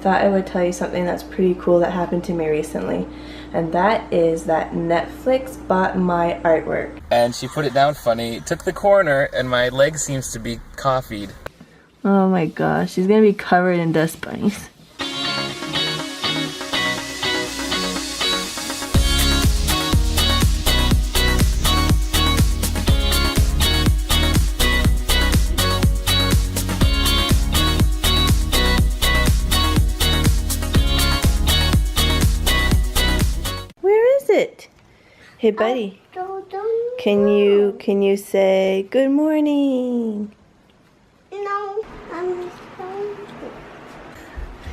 thought I would tell you something that's pretty cool that happened to me recently. And that is that Netflix bought my artwork. And she put it down funny, took the corner, and my leg seems to be coffeeed. Oh my gosh, she's gonna be covered in dust bunnies. Hey buddy, can you say good morning? No, I'm sorry.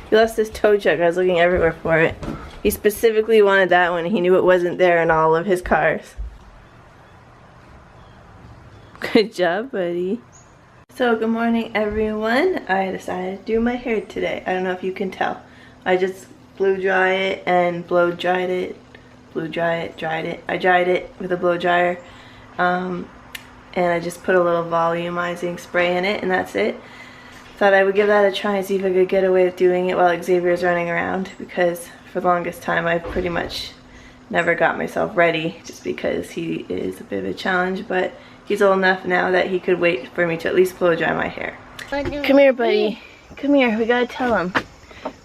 He lost his tow truck. I was looking everywhere for it. He specifically wanted that one. He knew it wasn't there in all of his cars. Good job, buddy. So good morning everyone. I decided to do my hair today. I don't know if you can tell. I just blow dry it and blow dried it. Blow dry it, dried it. I dried it with a blow dryer, and I just put a little volumizing spray in it, and that's it. Thought I would give that a try and see if I could get away with doing it while Xavier's running around, because for the longest time I pretty much never got myself ready, just because he is a bit of a challenge. But he's old enough now that he could wait for me to at least blow dry my hair. Come here, buddy. Come here. We gotta tell him.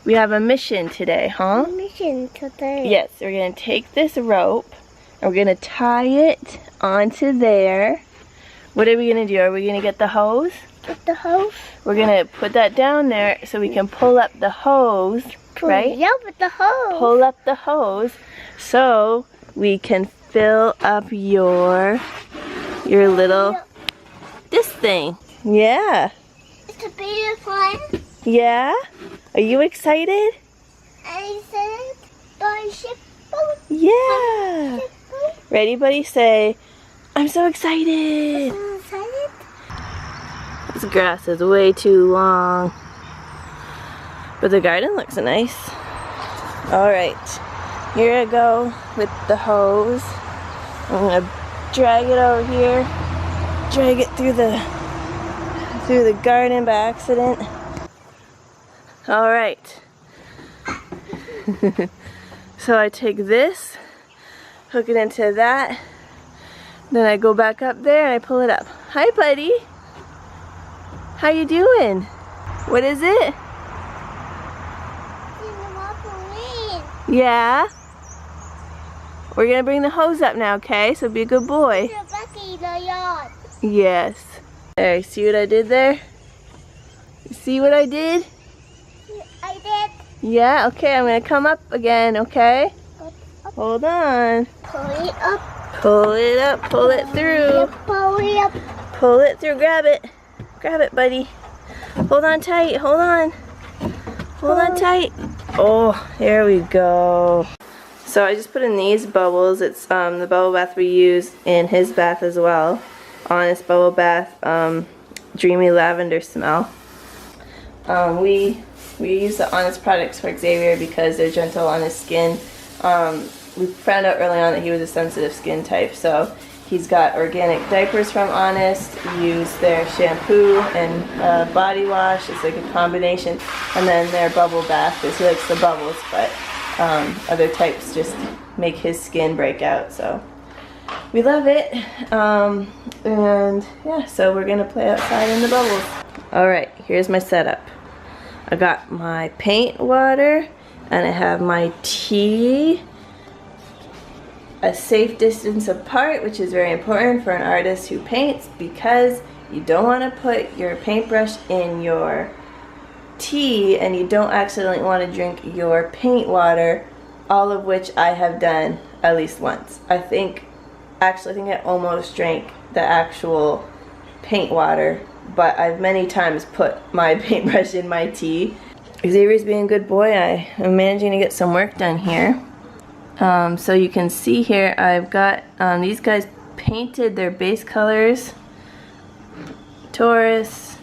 We have a mission today, huh? Mission today. Yes, we're going to take this rope and we're going to tie it onto there. What are we going to do? Are we going to get the hose? Get the hose. We're going to put that down there so we can pull up the hose, right? Yeah, with the hose. Pull up the hose so we can fill up your little, this thing. Yeah. It's a beautiful. Yeah? Are you excited? I said, don't ship. Yeah. Ready, buddy? Say, I'm so excited. I'm excited. This grass is way too long. But the garden looks nice. Alright. Here I go with the hose. I'm going to drag it over here. Drag it through the garden by accident. Alright. So I take this, hook it into that, then I go back up there and I pull it up. Hi buddy! How you doing? What is it? Yeah? We're gonna bring the hose up now, okay? So be a good boy. Yes. There, see what I did there? You see what I did? I did. Yeah, okay, I'm gonna come up again, okay? Hold on. Pull it up. Pull it up, pull it through. Pull it up. Pull it through, grab it. Grab it, buddy. Hold on tight, hold on. Hold on tight. Oh, there we go. So I just put in these bubbles. It's the bubble bath we use in his bath as well. Honest Bubble Bath, Dreamy Lavender Smell. We use the Honest products for Xavier because they're gentle on his skin. We found out early on that he was a sensitive skin type, so he's got organic diapers from Honest. We use their shampoo and body wash. It's like a combination. And then their bubble bath because he likes the bubbles, but other types just make his skin break out. So we love it. And yeah, so we're going to play outside in the bubbles. Alright, here's my setup. I got my paint water and I have my tea a safe distance apart, which is very important for an artist who paints because you don't want to put your paintbrush in your tea and you don't accidentally want to drink your paint water, all of which I have done at least once. I think I almost drank the actual paint water, but I've many times put my paintbrush in my tea. Xavier's being a good boy. I am managing to get some work done here. So you can see here I've got these guys painted their base colors. Taurus,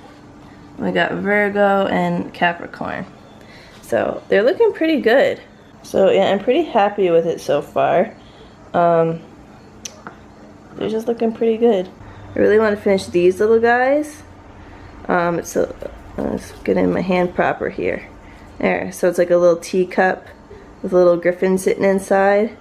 we got Virgo and Capricorn. So they're looking pretty good. So yeah, I'm pretty happy with it so far. They're just looking pretty good. I really want to finish these little guys. So let's get in my hand proper here. There, so it's like a little teacup with a little griffin sitting inside.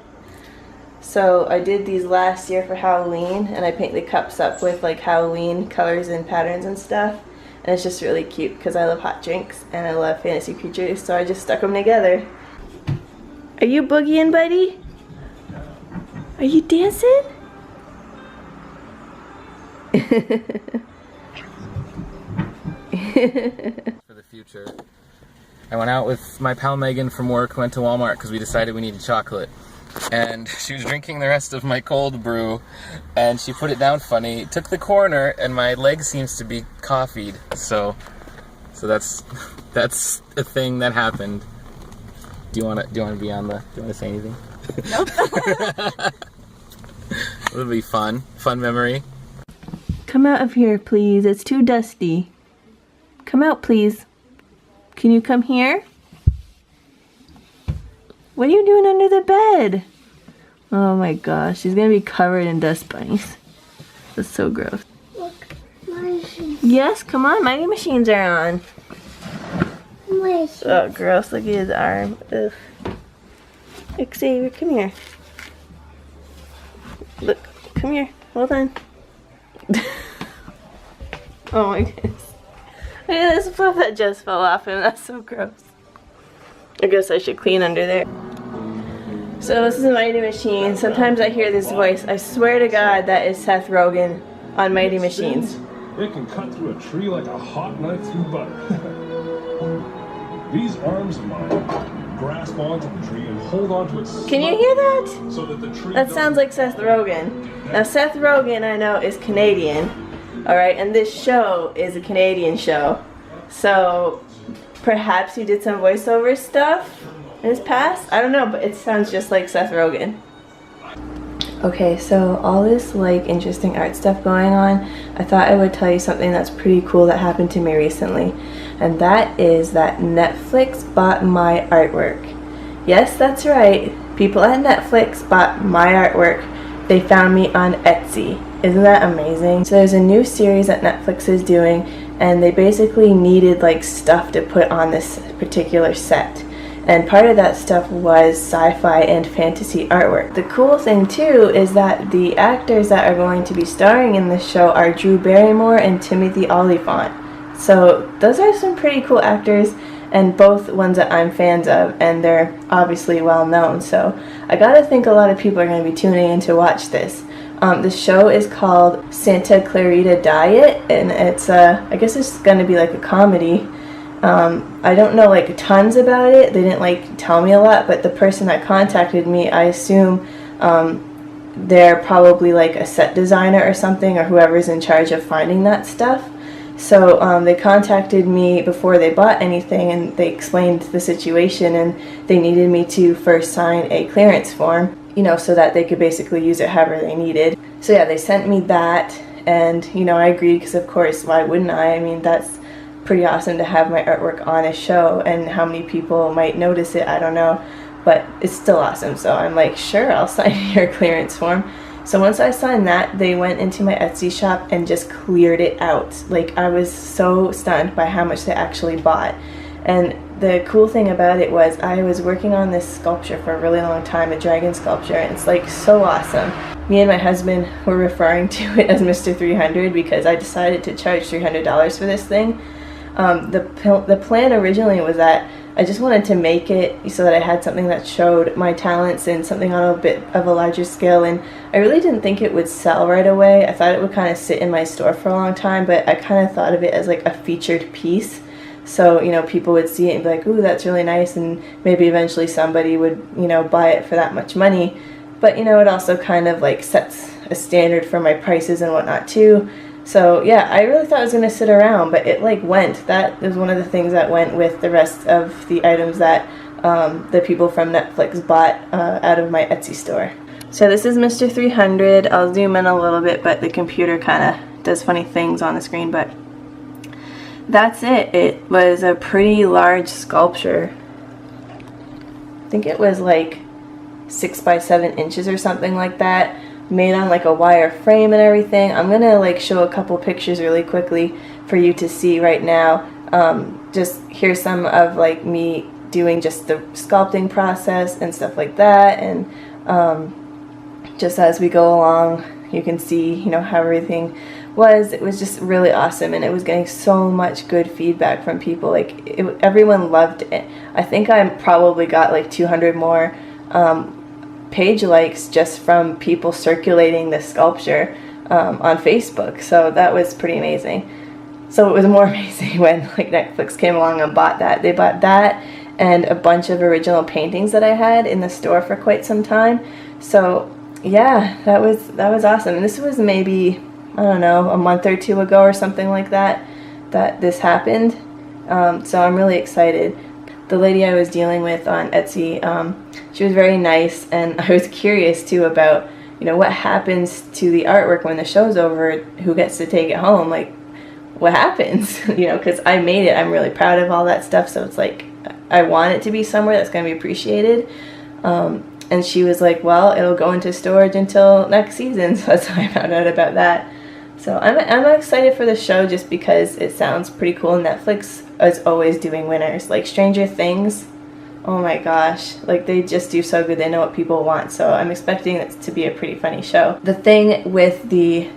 So I did these last year for Halloween, and I paint the cups up with like Halloween colors and patterns and stuff. And it's just really cute because I love hot drinks and I love fantasy creatures, so I just stuck them together. Are you boogieing, buddy? Are you dancing? For the future, I went out with my pal Megan from work, went to Walmart because we decided we needed chocolate. And she was drinking the rest of my cold brew, and she put it down funny, took the corner, and my leg seems to be coffeeed. So that's a thing that happened. Do you want to be on the? Do you want to say anything? Nope. It'll be fun memory. Come out of here, please. It's too dusty. Come out, please. Can you come here? What are you doing under the bed? Oh my gosh, she's gonna be covered in dust bunnies. That's so gross. Look, my machine. Yes, come on, mighty machines are on. My Oh, gross, look at his arm. Ugh. Xavier, come here. Look, come here, hold on. Oh my goodness. Look at this fluff that just fell off him, that's so gross. I guess I should clean under there. So this is a Mighty Machine. Sometimes I hear this voice. I swear to God that is Seth Rogen on Mighty Machines. It can cut through a tree like a hot knife through butter. These arms of mine grasp onto the tree and hold onto it. Can you hear that? So that the tree That sounds like Seth Rogen. Now Seth Rogen, I know, is Canadian. Alright, and this show is a Canadian show. So perhaps he did some voiceover stuff in his past? I don't know, but it sounds just like Seth Rogen. Okay, so all this like interesting art stuff going on, I thought I would tell you something that's pretty cool that happened to me recently. And that is that Netflix bought my artwork. Yes, that's right. People at Netflix bought my artwork. They found me on Etsy. Isn't that amazing? So there's a new series that Netflix is doing, and they basically needed like stuff to put on this particular set. And part of that stuff was sci-fi and fantasy artwork. The cool thing too is that the actors that are going to be starring in this show are Drew Barrymore and Timothy Olyphant. So those are some pretty cool actors, and both ones that I'm fans of, and they're obviously well known. So I gotta think a lot of people are going to be tuning in to watch this. The show is called Santa Clarita Diet, and it's I guess it's going to be like a comedy. I don't know like tons about it. They didn't like tell me a lot, but the person that contacted me, I assume they're probably like a set designer or something, or whoever's in charge of finding that stuff. So they contacted me before they bought anything, and they explained the situation, and they needed me to first sign a clearance form, you know, so that they could basically use it however they needed. So yeah, they sent me that, and you know, I agreed because of course, why wouldn't I? I mean, that's pretty awesome to have my artwork on a show, and how many people might notice it, I don't know, but it's still awesome. So I'm like, sure, I'll sign your clearance form. So once I signed that, they went into my Etsy shop and just cleared it out. Like, I was so stunned by how much they actually bought. And the cool thing about it was I was working on this sculpture for a really long time, a dragon sculpture, and it's like so awesome. Me and my husband were referring to it as Mr. 300 because I decided to charge $300 for this thing. The plan originally was that I just wanted to make it so that I had something that showed my talents and something on a bit of a larger scale, and I really didn't think it would sell right away. I thought it would kind of sit in my store for a long time, but I kind of thought of it as like a featured piece. So, you know, people would see it and be like, ooh, that's really nice, and maybe eventually somebody would, you know, buy it for that much money. But, you know, it also kind of like sets a standard for my prices and whatnot too. So yeah, I really thought it was going to sit around, but it like went. That is one of the things that went with the rest of the items that the people from Netflix bought out of my Etsy store. So this is Mr. 300. I'll zoom in a little bit, but the computer kind of does funny things on the screen, but that's it. It was a pretty large sculpture. I think it was like 6 by 7 inches or something like that, made on like a wire frame and everything. I'm gonna like show a couple pictures really quickly for you to see right now. just here's some of like me doing just the sculpting process and stuff like that, and just as we go along you can see, you know, how everything was. It was just really awesome, and it was getting so much good feedback from people. Like everyone loved it. I think I probably got like 200 more page likes just from people circulating the sculpture on Facebook, so that was pretty amazing. So it was more amazing when like Netflix came along and bought that. They bought that and a bunch of original paintings that I had in the store for quite some time. So yeah, that was awesome. And this was maybe, I don't know, a month or two ago or something like that this happened. So I'm really excited. The lady I was dealing with on Etsy, she was very nice, and I was curious too about, you know, what happens to the artwork when the show's over, who gets to take it home, like what happens, you know, because I made it. I'm really proud of all that stuff, so it's like I want it to be somewhere that's going to be appreciated. And she was like, well, it'll go into storage until next season, so that's how I found out about that. So I'm excited for the show just because it sounds pretty cool. Netflix is always doing winners. Like Stranger Things, oh my gosh, like they just do so good. They know what people want, so I'm expecting it to be a pretty funny show. The thing with the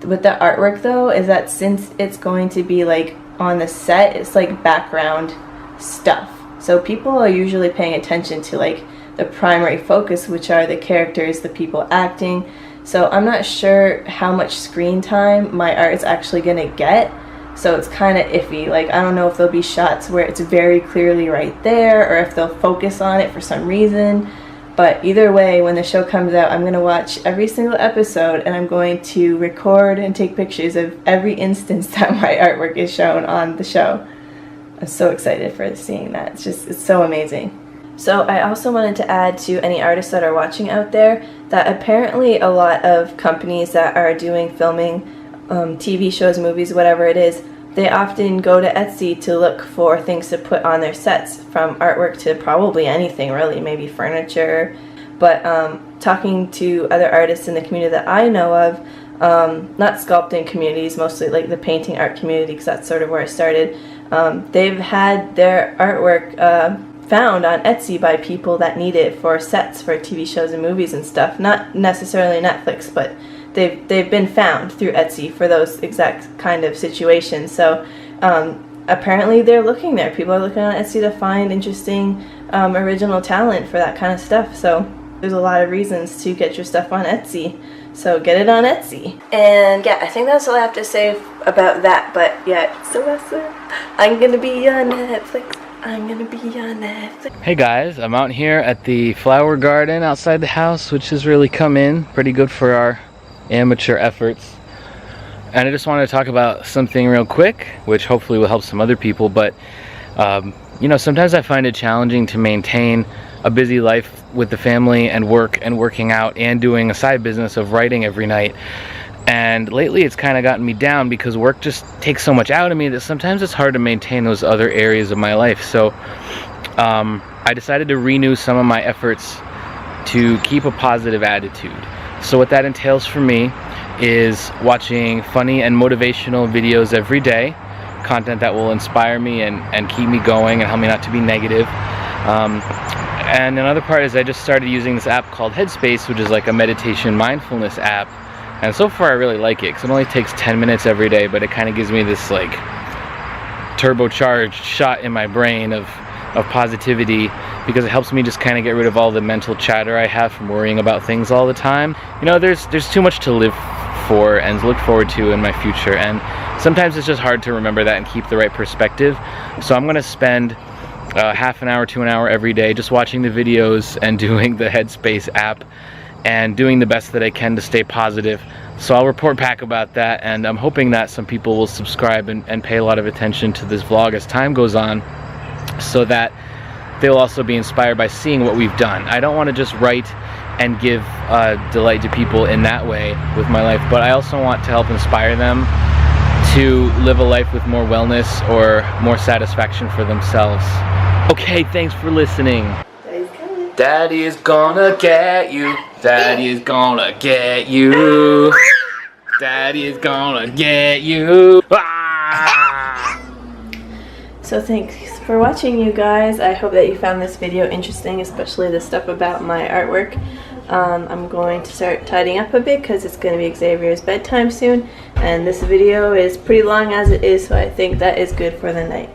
artwork though is that since it's going to be like on the set, it's like background stuff. So people are usually paying attention to like the primary focus, which are the characters, the people acting. So I'm not sure how much screen time my art is actually gonna get. So it's kind of iffy. Like I don't know if there'll be shots where it's very clearly right there, or if they'll focus on it for some reason. But either way, when the show comes out, I'm going to watch every single episode, and I'm going to record and take pictures of every instance that my artwork is shown on the show. I'm so excited for seeing that. It's so amazing. So I also wanted to add to any artists that are watching out there that apparently a lot of companies that are doing filming, TV shows, movies, whatever it is, they often go to Etsy to look for things to put on their sets, from artwork to probably anything really, maybe furniture. But talking to other artists in the community that I know of, not sculpting communities, mostly like the painting art community, because that's sort of where I started, they've had their artwork found on Etsy by people that need it for sets for TV shows and movies and stuff. Not necessarily Netflix, but they've been found through Etsy for those exact kind of situations. So apparently they're looking there. People are looking on Etsy to find interesting original talent for that kind of stuff. So there's a lot of reasons to get your stuff on Etsy. So get it on Etsy. And yeah, I think that's all I have to say about that. But yeah, Sylvester, I'm gonna be on Netflix. I'm gonna be on Netflix. Hey guys, I'm out here at the flower garden outside the house, which has really come in pretty good for our amateur efforts. And I just wanted to talk about something real quick, which hopefully will help some other people. But you know, sometimes I find it challenging to maintain a busy life with the family and work and working out and doing a side business of writing every night. And lately it's kind of gotten me down because work just takes so much out of me that sometimes it's hard to maintain those other areas of my life. So I decided to renew some of my efforts to keep a positive attitude. So what that entails for me is watching funny and motivational videos every day, content that will inspire me and keep me going and help me not to be negative. And another part is I just started using this app called Headspace, which is like a meditation mindfulness app. And so far I really like it because it only takes 10 minutes every day, but it kind of gives me this like turbocharged shot in my brain of positivity, because it helps me just kind of get rid of all the mental chatter I have from worrying about things all the time. You know, there's too much to live for and look forward to in my future, and sometimes it's just hard to remember that and keep the right perspective. So I'm going to spend half an hour to an hour every day just watching the videos and doing the Headspace app and doing the best that I can to stay positive. So I'll report back about that, and I'm hoping that some people will subscribe and pay a lot of attention to this vlog as time goes on, so that they'll also be inspired by seeing what we've done. I don't want to just write and give delight to people in that way with my life, but I also want to help inspire them to live a life with more wellness or more satisfaction for themselves. Okay, thanks for listening. Daddy is gonna get you. Daddy is gonna get you. Daddy is gonna get you. Ah! So thanks for watching, you guys. I hope that you found this video interesting, especially the stuff about my artwork. I'm going to start tidying up a bit because it's going to be Xavier's bedtime soon, and this video is pretty long as it is, so I think that is good for the night.